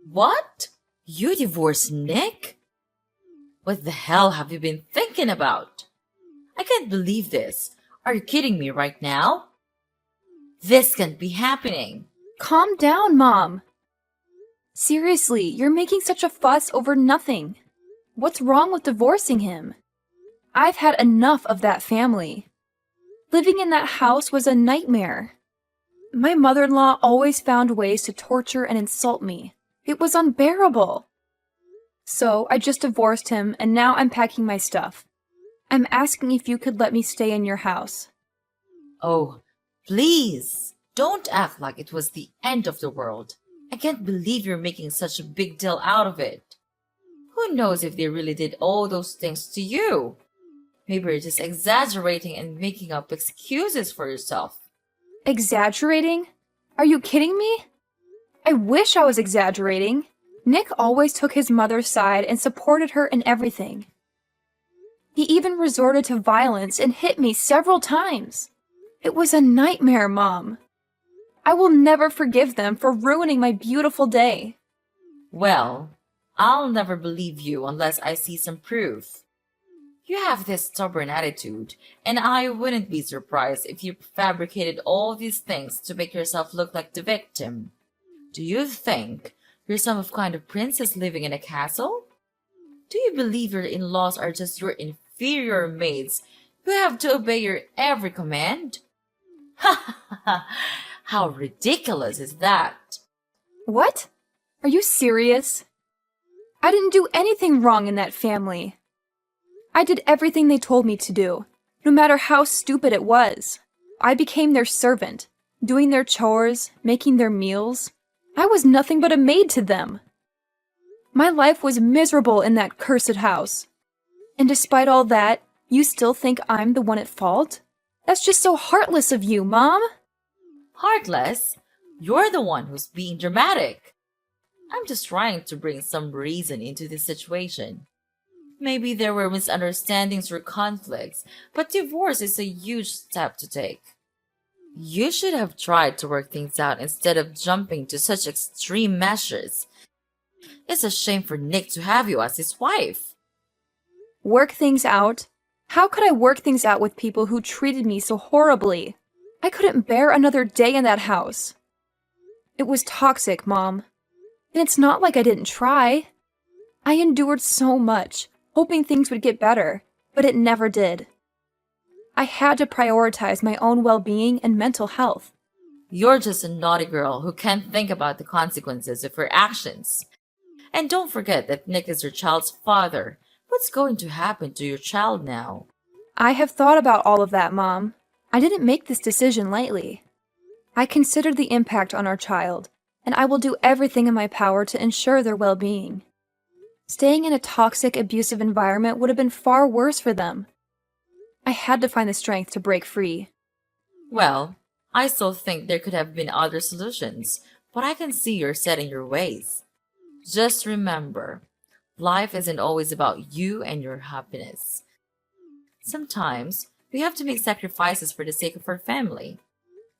What? You divorced Nick? What the hell have you been thinking about? I can't believe this. Are you kidding me right now? This can't be happening. Calm down, Mom. Seriously, you're making such a fuss over nothing. What's wrong with divorcing him? I've had enough of that family. Living in that house was a nightmare. My mother-in-law always found ways to torture and insult me. It was unbearable. So I just divorced him, and now I'm packing my stuff. I'm asking if you could let me stay in your house. Oh, please, don't act like it was the end of the world. I can't believe you're making such a big deal out of it. Who knows if they really did all those things to you? Maybe you're just exaggerating and making up excuses for yourself. Exaggerating? Are you kidding me? I wish I was exaggerating. Nick always took his mother's side and supported her in everything. He even resorted to violence and hit me several times. It was a nightmare, Mom. I will never forgive them for ruining my beautiful day. Well, I'll never believe you unless I see some proof. You have this stubborn attitude, and I wouldn't be surprised if you fabricated all these things to make yourself look like the victim. Do you think you're some kind of princess living in a castle? Do you believe your in-laws are just your inferior maids who have to obey your every command? Ha ha ha! How ridiculous is that? What? Are you serious? I didn't do anything wrong in that family. I did everything they told me to do, no matter how stupid it was. I became their servant, doing their chores, making their meals. I was nothing but a maid to them. My life was miserable in that cursed house. And despite all that, you still think I'm the one at fault? That's just so heartless of you, Mom. Heartless? You're the one who's being dramatic. I'm just trying to bring some reason into this situation. Maybe there were misunderstandings or conflicts, but divorce is a huge step to take. You should have tried to work things out instead of jumping to such extreme measures. It's a shame for Nick to have you as his wife. Work things out? How could I work things out with people who treated me so horribly? I couldn't bear another day in that house. It was toxic, Mom. And it's not like I didn't try. I endured so much, hoping things would get better, but it never did. I had to prioritize my own well-being and mental health. You're just a naughty girl who can't think about the consequences of her actions. And don't forget that Nick is your child's father. What's going to happen to your child now? I have thought about all of that, Mom. I didn't make this decision lightly. I considered the impact on our child, and I will do everything in my power to ensure their well-being. Staying in a toxic, abusive environment would have been far worse for them. I had to find the strength to break free. Well, I still think there could have been other solutions, but I can see you're set in your ways. Just remember, life isn't always about you and your happiness. Sometimes we have to make sacrifices for the sake of our family.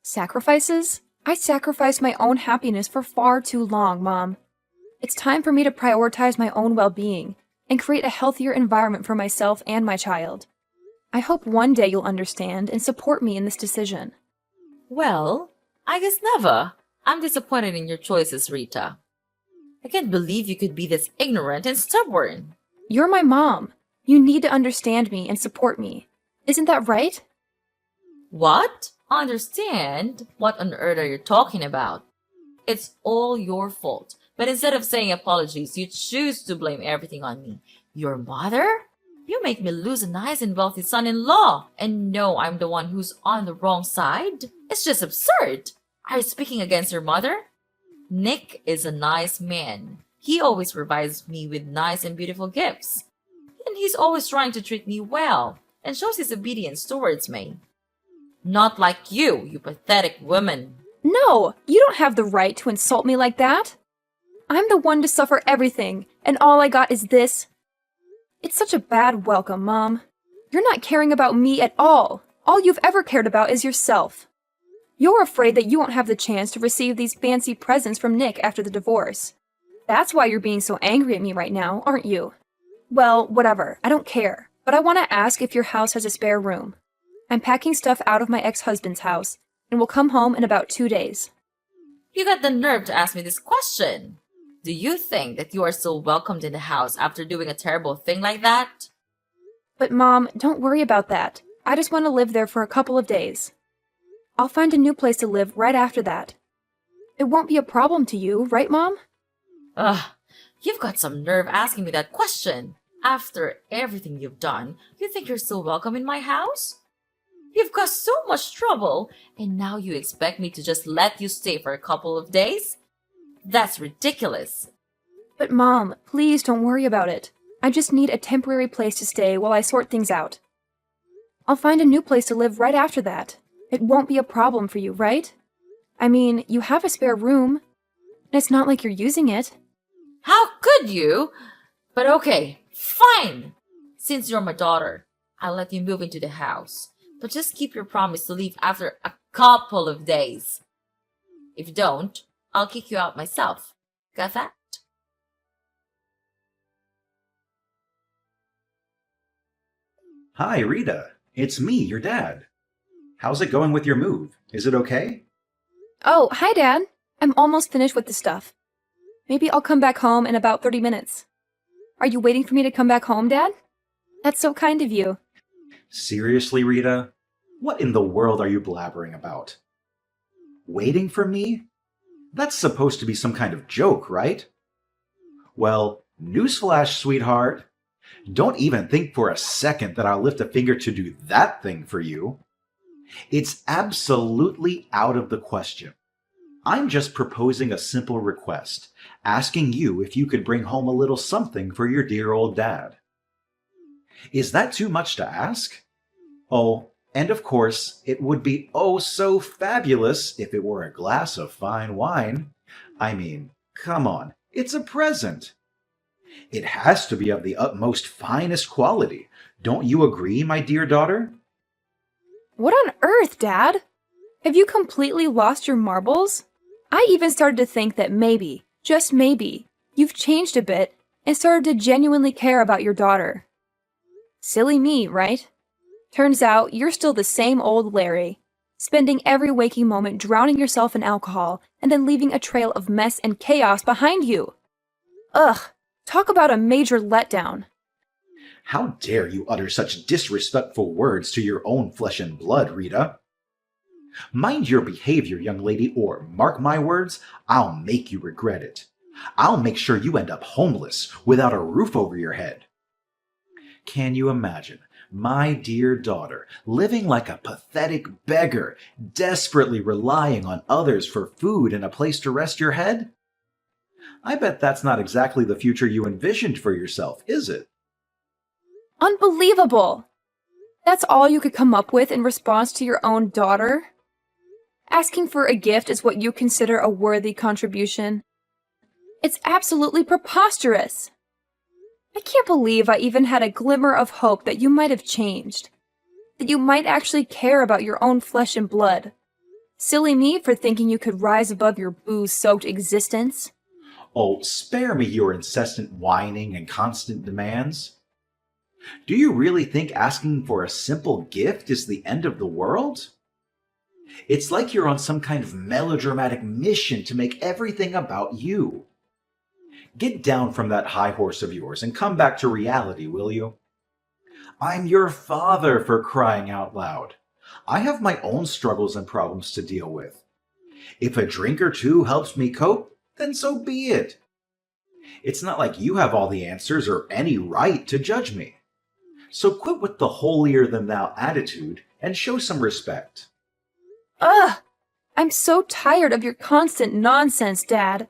Sacrifices? I sacrificed my own happiness for far too long, Mom. It's time for me to prioritize my own well-being and create a healthier environment for myself and my child. I hope one day you'll understand and support me in this decision. Well, I guess never. I'm disappointed in your choices, Rita. I can't believe you could be this ignorant and stubborn. You're my mom. You need to understand me and support me. Isn't that right? What? Understand? What on earth are you talking about? It's all your fault. But instead of saying apologies, you choose to blame everything on me. Your mother? You make me lose a nice and wealthy son-in-law and know I'm the one who's on the wrong side? It's just absurd. Are you speaking against your mother? Nick is a nice man. He always provides me with nice and beautiful gifts. And he's always trying to treat me well and shows his obedience towards me. Not like you pathetic woman. No, you don't have the right to insult me like that. I'm the one to suffer everything, and all I got is this. It's such a bad welcome, Mom. You're not caring about me at all. All you've ever cared about is yourself. You're afraid that you won't have the chance to receive these fancy presents from Nick after the divorce. That's why you're being so angry at me right now, aren't you? Well, whatever. I don't care. But I want to ask if your house has a spare room. I'm packing stuff out of my ex-husband's house and will come home in about 2 days. You got the nerve to ask me this question. Do you think that you are still welcomed in the house after doing a terrible thing like that? But Mom, don't worry about that. I just want to live there for a couple of days. I'll find a new place to live right after that. It won't be a problem to you, right, Mom? Ugh, you've got some nerve asking me that question. After everything you've done, you think you're still welcome in my house? You've caused so much trouble, and now you expect me to just let you stay for a couple of days? That's ridiculous. But Mom, please don't worry about it. I just need a temporary place to stay while I sort things out. I'll find a new place to live right after that. It won't be a problem for you, right? I mean, you have a spare room, and it's not like you're using it. How could you? But okay, fine. Since you're my daughter, I'll let you move into the house. But just keep your promise to leave after a couple of days. If you don't, I'll kick you out myself. Got that? Hi, Rita. It's me, your dad. How's it going with your move? Is it okay? Oh, hi, Dad. I'm almost finished with the stuff. Maybe I'll come back home in about 30 minutes. Are you waiting for me to come back home, Dad? That's so kind of you. Seriously, Rita? What in the world are you blabbering about? Waiting for me? That's supposed to be some kind of joke, right? Well, newsflash, sweetheart. Don't even think for a second that I'll lift a finger to do that thing for you. It's absolutely out of the question. I'm just proposing a simple request, asking you if you could bring home a little something for your dear old dad. Is that too much to ask? Oh, and of course, it would be oh so fabulous if it were a glass of fine wine. I mean, come on, it's a present. It has to be of the utmost finest quality. Don't you agree, my dear daughter? What on earth, Dad? Have you completely lost your marbles? I even started to think that maybe, just maybe, you've changed a bit and started to genuinely care about your daughter. Silly me, right? Turns out you're still the same old Larry, spending every waking moment drowning yourself in alcohol and then leaving a trail of mess and chaos behind you. Ugh, talk about a major letdown. How dare you utter such disrespectful words to your own flesh and blood, Rita? Mind your behavior, young lady, or mark my words, I'll make you regret it. I'll make sure you end up homeless, without a roof over your head. Can you imagine my dear daughter living like a pathetic beggar, desperately relying on others for food and a place to rest your head? I bet that's not exactly the future you envisioned for yourself, is it? Unbelievable! That's all you could come up with in response to your own daughter? Asking for a gift is what you consider a worthy contribution? It's absolutely preposterous! I can't believe I even had a glimmer of hope that you might have changed. That you might actually care about your own flesh and blood. Silly me for thinking you could rise above your booze-soaked existence. Oh, spare me your incessant whining and constant demands. Do you really think asking for a simple gift is the end of the world? It's like you're on some kind of melodramatic mission to make everything about you. Get down from that high horse of yours and come back to reality, will you? I'm your father, for crying out loud. I have my own struggles and problems to deal with. If a drink or two helps me cope, then so be it. It's not like you have all the answers or any right to judge me. So quit with the holier-than-thou attitude and show some respect. Ugh! I'm so tired of your constant nonsense, Dad.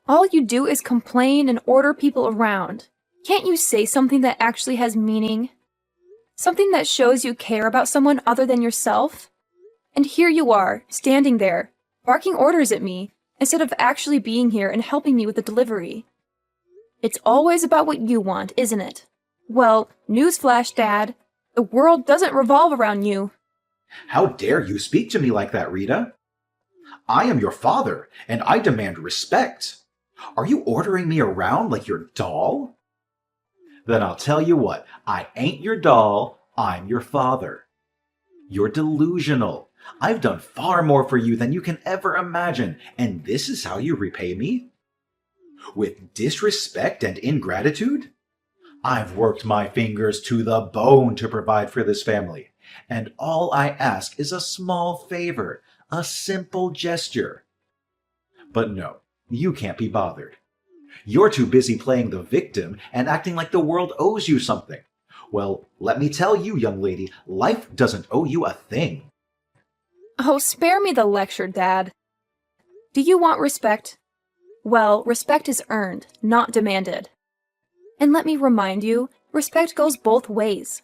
All you do is complain and order people around. Can't you say something that actually has meaning? Something that shows you care about someone other than yourself? And here you are, standing there, barking orders at me, instead of actually being here and helping me with the delivery. It's always about what you want, isn't it? Well, newsflash, Dad. The world doesn't revolve around you. How dare you speak to me like that, Rita? I am your father, and I demand respect. Are you ordering me around like your doll? Then I'll tell you what, I ain't your doll, I'm your father. You're delusional. I've done far more for you than you can ever imagine, and this is how you repay me? With disrespect and ingratitude? I've worked my fingers to the bone to provide for this family, and all I ask is a small favor, a simple gesture. But no, you can't be bothered. You're too busy playing the victim and acting like the world owes you something. Well, let me tell you, young lady, life doesn't owe you a thing. Oh, spare me the lecture, Dad. Do you want respect? Well, respect is earned, not demanded. And let me remind you, respect goes both ways.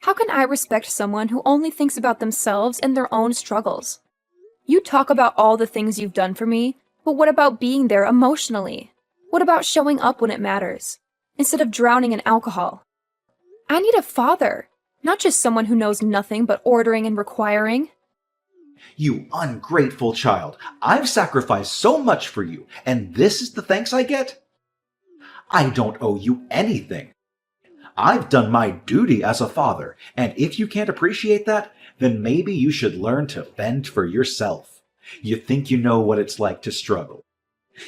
How can I respect someone who only thinks about themselves and their own struggles? You talk about all the things you've done for me, but what about being there emotionally? What about showing up when it matters, instead of drowning in alcohol? I need a father, not just someone who knows nothing but ordering and requiring. You ungrateful child, I've sacrificed so much for you, and this is the thanks I get? I don't owe you anything. I've done my duty as a father, and if you can't appreciate that, then maybe you should learn to fend for yourself. You think you know what it's like to struggle.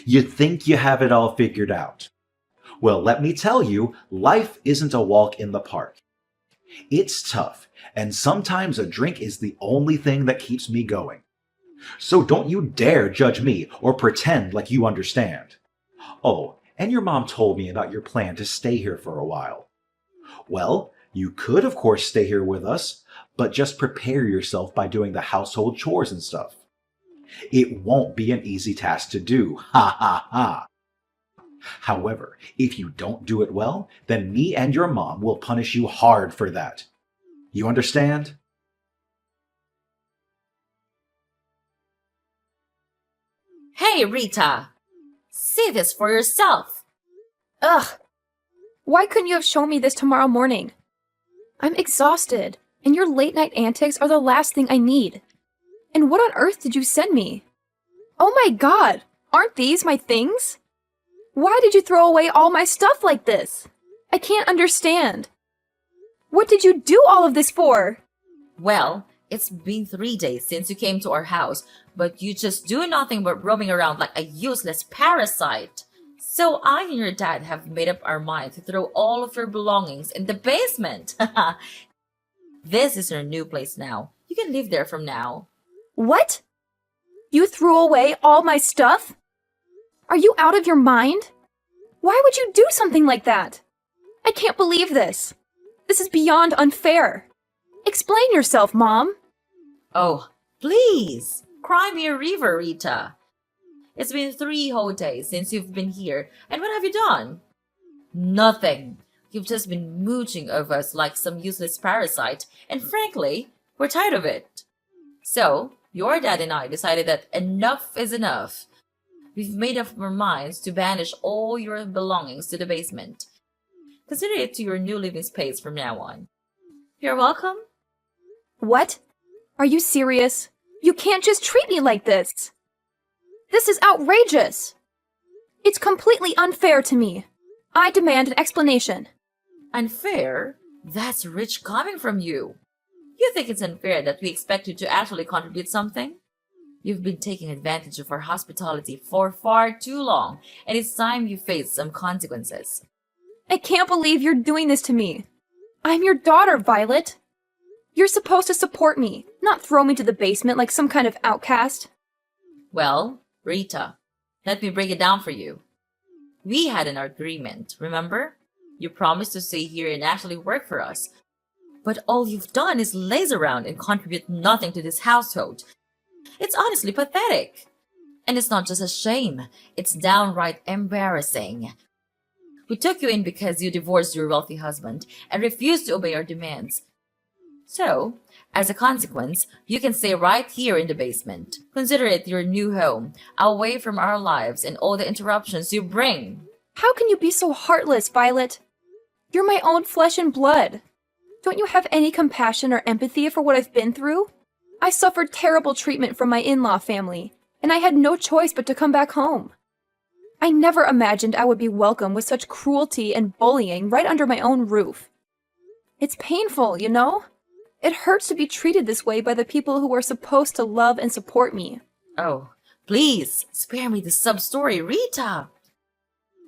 You think you have it all figured out. Well, let me tell you, life isn't a walk in the park. It's tough, and sometimes a drink is the only thing that keeps me going. So don't you dare judge me or pretend like you understand. Oh, and your mom told me about your plan to stay here for a while. Well, you could of course stay here with us, but just prepare yourself by doing the household chores and stuff. It won't be an easy task to do, ha ha ha. However, if you don't do it well, then me and your mom will punish you hard for that. You understand? Hey, Rita! See this for yourself! Ugh! Why couldn't you have shown me this tomorrow morning? I'm exhausted, and your late-night antics are the last thing I need. And what on earth did you send me? Oh my god! Aren't these my things? Why did you throw away all my stuff like this? I can't understand. What did you do all of this for? Well, it's been 3 days since you came to our house, but you just do nothing but roaming around like a useless parasite. So I and your dad have made up our mind to throw all of your belongings in the basement. This is your new place now. You can live there from now. What? You threw away all my stuff? Are you out of your mind? Why would you do something like that? I can't believe this. This is beyond unfair. Explain yourself, Mom. Oh, please! Cry me a river, Rita. It's been 3 whole days since you've been here, and what have you done? Nothing. You've just been mooching over us like some useless parasite, and frankly, we're tired of it. So, your dad and I decided that enough is enough. We've made up our minds to banish all your belongings to the basement. Consider it to your new living space from now on. You're welcome. What? Are you serious? You can't just treat me like this. This is outrageous. It's completely unfair to me. I demand an explanation. Unfair? That's rich coming from you. You think it's unfair that we expect you to actually contribute something? You've been taking advantage of our hospitality for far too long, and it's time you face some consequences. I can't believe you're doing this to me. I'm your daughter, Violet. You're supposed to support me, not throw me to the basement like some kind of outcast. Well, Rita, let me break it down for you. We had an agreement, remember? You promised to stay here and actually work for us. But all you've done is laze around and contribute nothing to this household. It's honestly pathetic. And it's not just a shame, it's downright embarrassing. We took you in because you divorced your wealthy husband and refused to obey our demands. So, as a consequence, you can stay right here in the basement. Consider it your new home, away from our lives and all the interruptions you bring. How can you be so heartless, Violet? You're my own flesh and blood. Don't you have any compassion or empathy for what I've been through? I suffered terrible treatment from my in-law family, and I had no choice but to come back home. I never imagined I would be welcome with such cruelty and bullying right under my own roof. It's painful, you know? It hurts to be treated this way by the people who are supposed to love and support me. Oh, please, spare me the sub-story, Rita.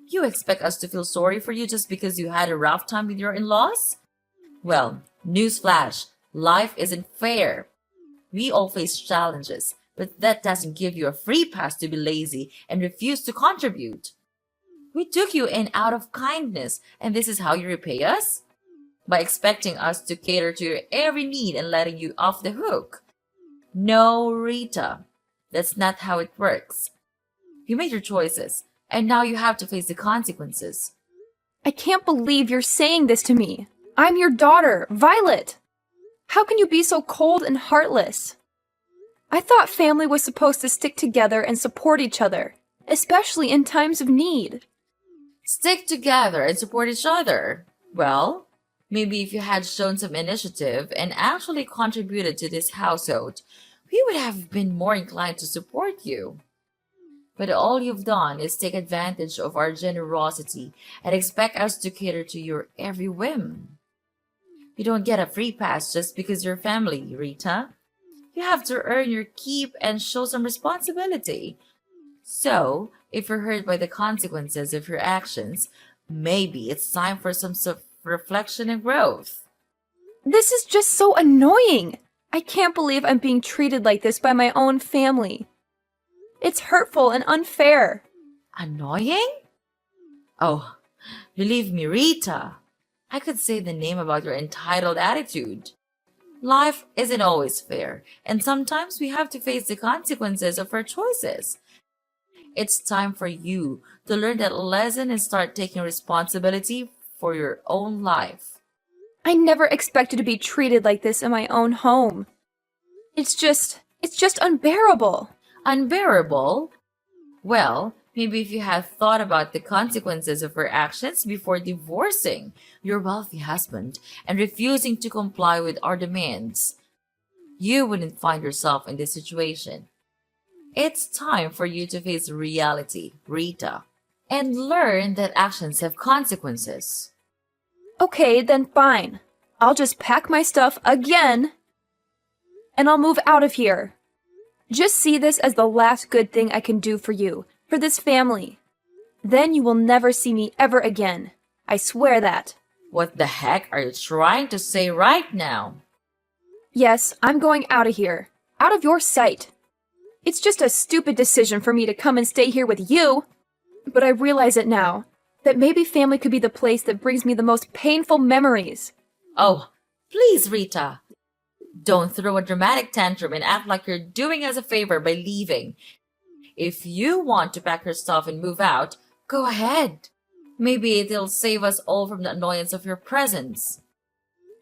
You expect us to feel sorry for you just because you had a rough time with your in-laws? Well, newsflash, life isn't fair. We all face challenges, but that doesn't give you a free pass to be lazy and refuse to contribute. We took you in out of kindness, and this is how you repay us? By expecting us to cater to your every need and letting you off the hook. No, Rita, that's not how it works. You made your choices, and now you have to face the consequences. I can't believe you're saying this to me. I'm your daughter, Violet. How can you be so cold and heartless? I thought family was supposed to stick together and support each other, especially in times of need. Stick together and support each other. Well, maybe if you had shown some initiative and actually contributed to this household, we would have been more inclined to support you. But all you've done is take advantage of our generosity and expect us to cater to your every whim. You don't get a free pass just because you're family, Rita. You have to earn your keep and show some responsibility. So, if you're hurt by the consequences of your actions, maybe it's time for some self-reflection and growth. This is just so annoying. I can't believe I'm being treated like this by my own family. It's hurtful and unfair. Annoying? Oh, believe me, Rita. I could say the name about your entitled attitude. Life isn't always fair, and sometimes we have to face the consequences of our choices. It's time for you to learn that lesson and start taking responsibility for your own life. I never expected to be treated like this in my own home. It's just unbearable. Unbearable? Well, maybe if you had thought about the consequences of her actions before divorcing your wealthy husband and refusing to comply with our demands, you wouldn't find yourself in this situation. It's time for you to face reality, Rita, and learn that actions have consequences. Okay, then fine. I'll just pack my stuff again and I'll move out of here. Just see this as the last good thing I can do for you, for this family. Then you will never see me ever again. I swear that. What the heck are you trying to say right now? Yes, I'm going out of here. Out of your sight. It's just a stupid decision for me to come and stay here with you. But I realize it now, that maybe family could be the place that brings me the most painful memories. Oh, please, Rita. Don't throw a dramatic tantrum and act like you're doing us a favor by leaving. If you want to pack your stuff and move out, go ahead. Maybe it'll save us all from the annoyance of your presence.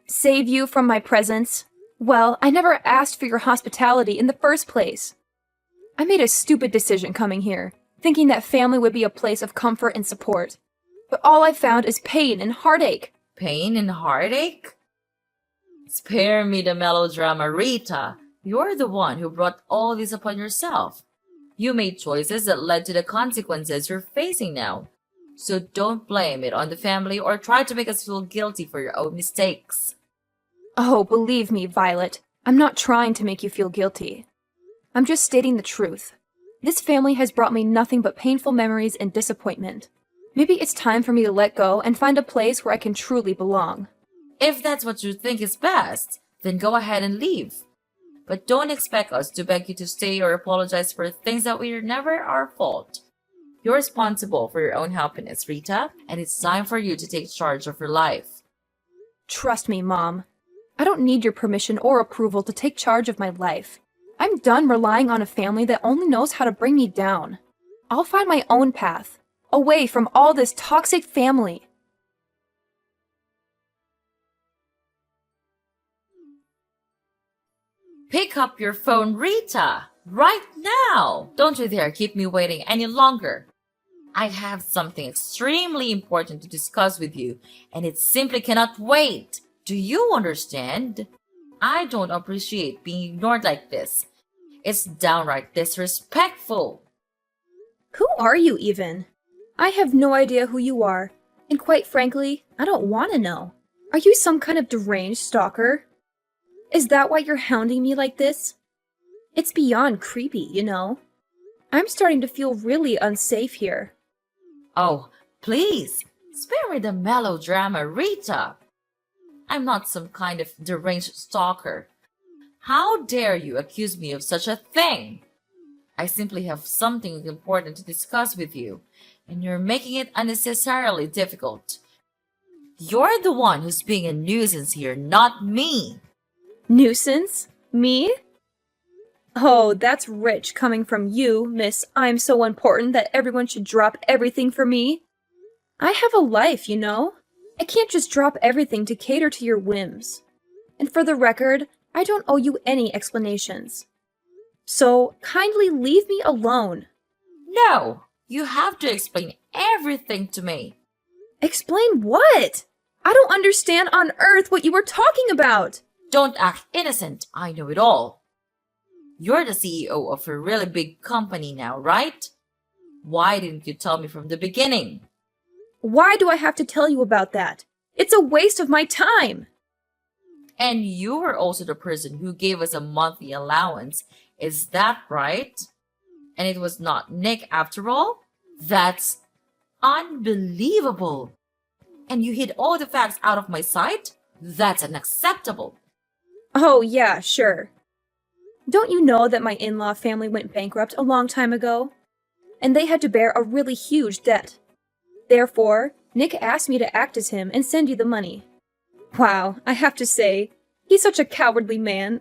Save you from my presence? Well, I never asked for your hospitality in the first place. I made a stupid decision coming here, thinking that family would be a place of comfort and support. But all I found is pain and heartache. Pain and heartache? Spare me the melodrama, Rita. You're the one who brought all this upon yourself. You made choices that led to the consequences you're facing now. So don't blame it on the family or try to make us feel guilty for your own mistakes. Oh, believe me, Violet, I'm not trying to make you feel guilty. I'm just stating the truth. This family has brought me nothing but painful memories and disappointment. Maybe it's time for me to let go and find a place where I can truly belong. If that's what you think is best, then go ahead and leave. But don't expect us to beg you to stay or apologize for things that were never our fault. You're responsible for your own happiness, Rita, and it's time for you to take charge of your life. Trust me, Mom. I don't need your permission or approval to take charge of my life. I'm done relying on a family that only knows how to bring me down. I'll find my own path, away from all this toxic family. Pick up your phone, Rita! Right now! Don't you dare keep me waiting any longer. I have something extremely important to discuss with you, and it simply cannot wait. Do you understand? I don't appreciate being ignored like this. It's downright disrespectful. Who are you even? I have no idea who you are, and quite frankly, I don't want to know. Are you some kind of deranged stalker? Is that why you're hounding me like this? It's beyond creepy, you know. I'm starting to feel really unsafe here. Oh, please, spare me the melodrama, Rita. I'm not some kind of deranged stalker. How dare you accuse me of such a thing? I simply have something important to discuss with you, and you're making it unnecessarily difficult. You're the one who's being a nuisance here, not me. Nuisance? Me? Oh, that's rich coming from you, Miss I'm so important that everyone should drop everything for me. I have a life, you know. I can't just drop everything to cater to your whims. And for the record, I don't owe you any explanations. So, kindly leave me alone. No, you have to explain everything to me. Explain what? I don't understand on earth what you were talking about. Don't act innocent, I know it all. You're the CEO of a really big company now, right? Why didn't you tell me from the beginning? Why do I have to tell you about that? It's a waste of my time. And you were also the person who gave us a monthly allowance, is that right? And it was not Nick after all? That's unbelievable. And you hid all the facts out of my sight? That's unacceptable. Oh, yeah, sure. Don't you know that my in-law family went bankrupt a long time ago? And they had to bear a really huge debt. Therefore, Nick asked me to act as him and send you the money. Wow, I have to say, he's such a cowardly man.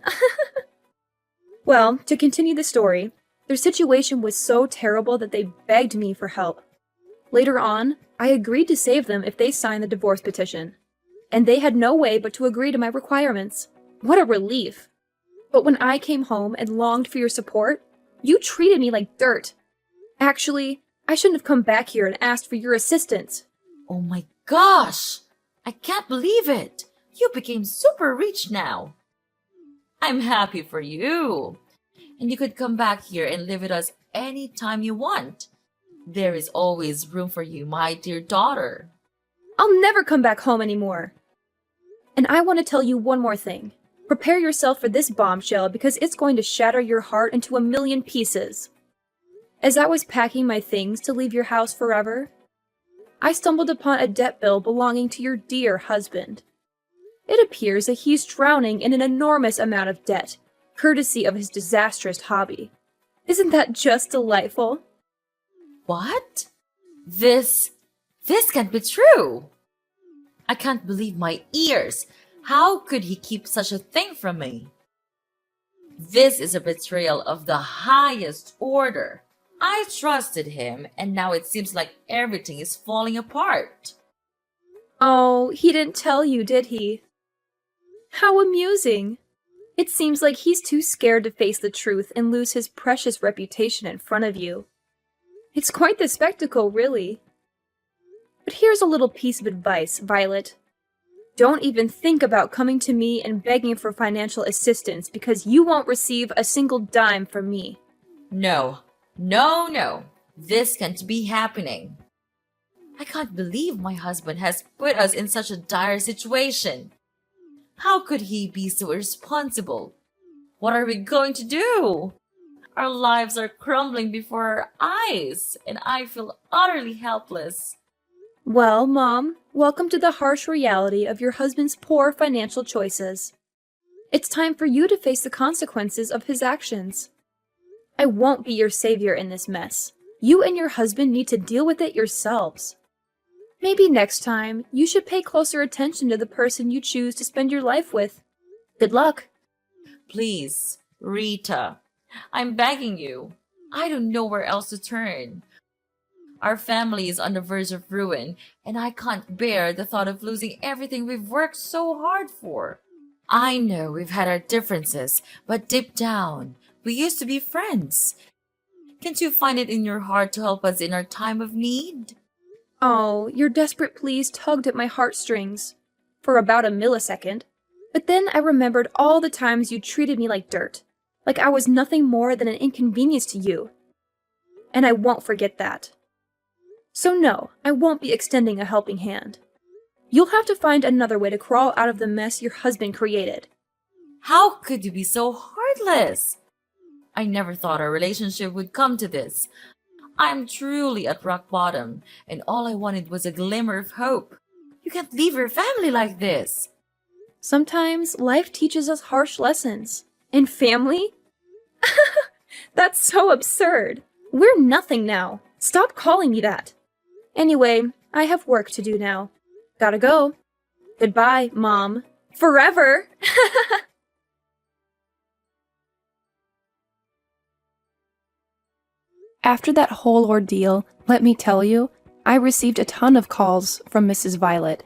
Well, to continue the story, their situation was so terrible that they begged me for help. Later on, I agreed to save them if they signed the divorce petition. And they had no way but to agree to my requirements. What a relief! But when I came home and longed for your support, you treated me like dirt. Actually, I shouldn't have come back here and asked for your assistance. Oh my gosh! I can't believe it! You became super rich now. I'm happy for you. And you could come back here and live with us anytime you want. There is always room for you, my dear daughter. I'll never come back home anymore. And I want to tell you one more thing. Prepare yourself for this bombshell because it's going to shatter your heart into a million pieces. As I was packing my things to leave your house forever, I stumbled upon a debt bill belonging to your dear husband. It appears that he's drowning in an enormous amount of debt, courtesy of his disastrous hobby. Isn't that just delightful? What? This can't be true. I can't believe my ears. How could he keep such a thing from me? This is a betrayal of the highest order. I trusted him, and now it seems like everything is falling apart. Oh, he didn't tell you, did he? How amusing. It seems like he's too scared to face the truth and lose his precious reputation in front of you. It's quite the spectacle, really. But here's a little piece of advice, Violet. Don't even think about coming to me and begging for financial assistance because you won't receive a single dime from me. No, no, no. This can't be happening. I can't believe my husband has put us in such a dire situation. How could he be so irresponsible? What are we going to do? Our lives are crumbling before our eyes, and I feel utterly helpless. Well, Mom, welcome to the harsh reality of your husband's poor financial choices. It's time for you to face the consequences of his actions. I won't be your savior in this mess. You and your husband need to deal with it yourselves. Maybe next time, you should pay closer attention to the person you choose to spend your life with. Good luck. Please, Rita, I'm begging you. I don't know where else to turn. Our family is on the verge of ruin, and I can't bear the thought of losing everything we've worked so hard for. I know we've had our differences, but deep down, we used to be friends. Can't you find it in your heart to help us in our time of need? Oh, your desperate pleas tugged at my heartstrings for about a millisecond. But then I remembered all the times you treated me like dirt, like I was nothing more than an inconvenience to you. And I won't forget that. So no, I won't be extending a helping hand. You'll have to find another way to crawl out of the mess your husband created. How could you be so heartless? I never thought our relationship would come to this. I'm truly at rock bottom, and all I wanted was a glimmer of hope. You can't leave your family like this. Sometimes life teaches us harsh lessons. And family? That's so absurd. We're nothing now. Stop calling me that. Anyway, I have work to do now. Gotta go. Goodbye, Mom. Forever! After that whole ordeal, let me tell you, I received a ton of calls from Mrs. Violet,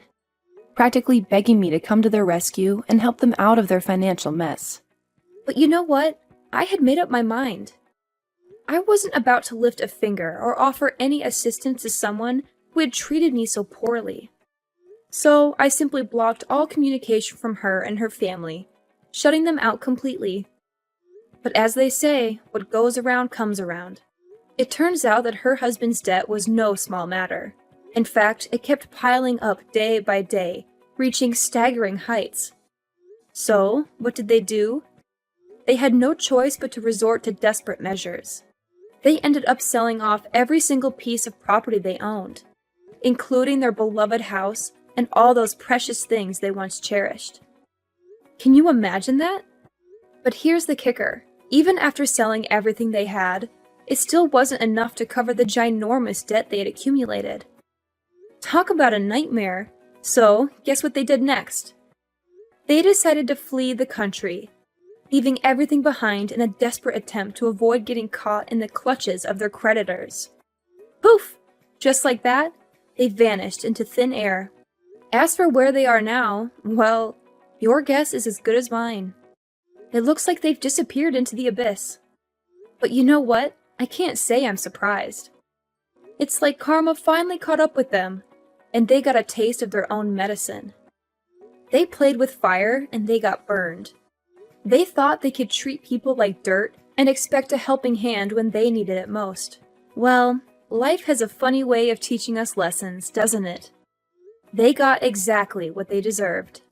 practically begging me to come to their rescue and help them out of their financial mess. But you know what? I had made up my mind. I wasn't about to lift a finger or offer any assistance to someone who had treated me so poorly. So I simply blocked all communication from her and her family, shutting them out completely. But as they say, what goes around comes around. It turns out that her husband's debt was no small matter. In fact, it kept piling up day by day, reaching staggering heights. So, what did they do? They had no choice but to resort to desperate measures. They ended up selling off every single piece of property they owned, including their beloved house and all those precious things they once cherished. Can you imagine that? But here's the kicker. Even after selling everything they had, it still wasn't enough to cover the ginormous debt they had accumulated. Talk about a nightmare. So, guess what they did next? They decided to flee the country, leaving everything behind in a desperate attempt to avoid getting caught in the clutches of their creditors. Poof! Just like that, they vanished into thin air. As for where they are now, well, your guess is as good as mine. It looks like they've disappeared into the abyss. But you know what? I can't say I'm surprised. It's like karma finally caught up with them, and they got a taste of their own medicine. They played with fire, and they got burned. They thought they could treat people like dirt and expect a helping hand when they needed it most. Well, life has a funny way of teaching us lessons, doesn't it? They got exactly what they deserved.